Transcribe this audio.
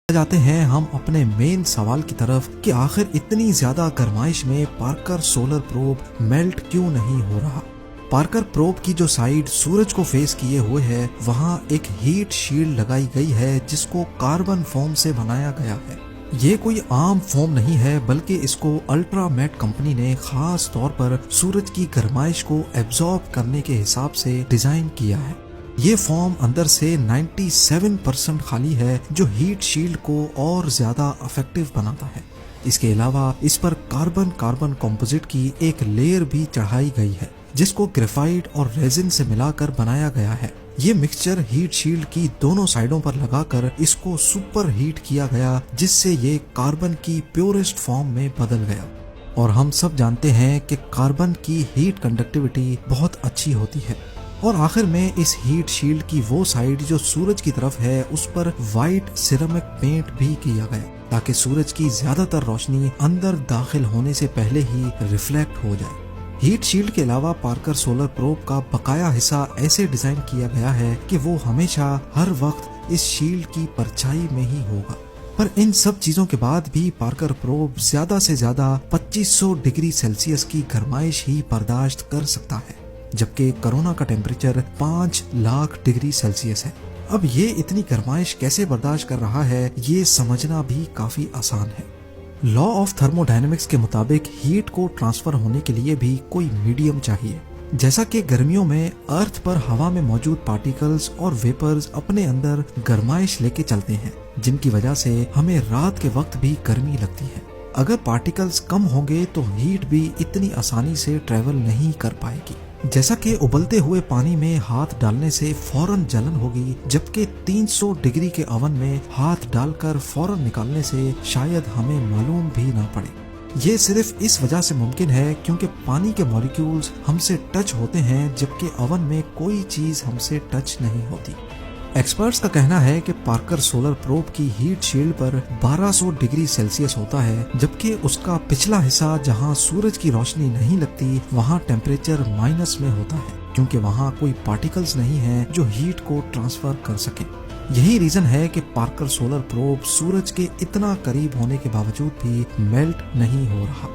جاتے ہیں ہم اپنے مین سوال کی طرف کہ آخر اتنی زیادہ گرمائش میں پارکر سولر پروب میلٹ کیوں نہیں ہو رہا۔ پارکر پروب کی جو سائیڈ سورج کو فیس کیے ہوئے ہے وہاں ایک ہیٹ شیلڈ لگائی گئی ہے جس کو کاربن فوم سے بنایا گیا ہے۔ یہ کوئی عام فوم نہیں ہے بلکہ اس کو الٹرا میٹ کمپنی نے خاص طور پر سورج کی گرمائش کو ایبزارب کرنے کے حساب سے ڈیزائن کیا ہے۔ یہ فوم اندر سے 97% خالی ہے جو ہیٹ شیلڈ کو اور زیادہ افیکٹو بناتا ہے۔ اس کے علاوہ اس پر کاربن کمپوزٹ کی ایک لیئر بھی چڑھائی گئی ہے جس کو گریفائٹ اور ریزن سے ملا کر بنایا گیا ہے۔ یہ مکسچر ہیٹ شیلڈ کی دونوں سائڈوں پر لگا کر اس کو سپر ہیٹ کیا گیا جس سے یہ کاربن کی پیورسٹ فارم میں بدل گیا۔ اور ہم سب جانتے ہیں کہ کاربن کی ہیٹ کنڈکٹیوٹی بہت اچھی ہوتی ہے۔ اور آخر میں اس ہیٹ شیلڈ کی وہ سائیڈ جو سورج کی طرف ہے اس پر وائٹ سیرامک پینٹ بھی کیا گیا تاکہ سورج کی زیادہ تر روشنی اندر داخل ہونے سے پہلے ہی ریفلیکٹ ہو جائے۔ ہیٹ شیلڈ کے علاوہ پارکر سولر پروب کا بقایا حصہ ایسے ڈیزائن کیا گیا ہے کہ وہ ہمیشہ ہر وقت اس شیلڈ کی پرچھائی میں ہی ہوگا۔ پر ان سب چیزوں کے بعد بھی پارکر پروب زیادہ سے زیادہ 2500 ڈگری سیلسیس کی گرمائش ہی برداشت کر سکتا ہے، جبکہ کرونا کا ٹیمپریچر 5 لاکھ ڈگری سیلسیس ہے۔ اب یہ اتنی گرمائش کیسے برداشت کر رہا ہے یہ سمجھنا بھی کافی آسان ہے۔ لا آف تھرمو ڈائنامکس کے مطابق ہیٹ کو ٹرانسفر ہونے کے لیے بھی کوئی میڈیم چاہیے۔ جیسا کہ گرمیوں میں ارتھ پر ہوا میں موجود پارٹیکلز اور ویپرز اپنے اندر گرمائش لے کے چلتے ہیں جن کی وجہ سے ہمیں رات کے وقت بھی گرمی لگتی ہے۔ اگر پارٹیکلز کم ہوں گے تو ہیٹ بھی اتنی آسانی سے ٹریول نہیں کر پائے گی۔ جیسا کہ ابلتے ہوئے پانی میں ہاتھ ڈالنے سے فوراً جلن ہوگی، جبکہ 300 ڈگری کے اوون میں ہاتھ ڈال کر فوراً نکالنے سے شاید ہمیں معلوم بھی نہ پڑے۔ یہ صرف اس وجہ سے ممکن ہے کیونکہ پانی کے مالیکیولز ہم سے ٹچ ہوتے ہیں جبکہ اوون میں کوئی چیز ہم سے ٹچ نہیں ہوتی۔ ایکسپرٹس کا کہنا ہے کہ پارکر سولر پروب کی ہیٹ شیلڈ پر 1200 ڈگری سیلسیس ہوتا ہے، جبکہ اس کا پچھلا حصہ جہاں سورج کی روشنی نہیں لگتی وہاں ٹیمپریچر مائنس میں ہوتا ہے کیونکہ وہاں کوئی پارٹیکلز نہیں ہیں جو ہیٹ کو ٹرانسفر کر سکیں۔ یہی ریزن ہے کہ پارکر سولر پروب سورج کے اتنا قریب ہونے کے باوجود بھی میلٹ نہیں ہو رہا۔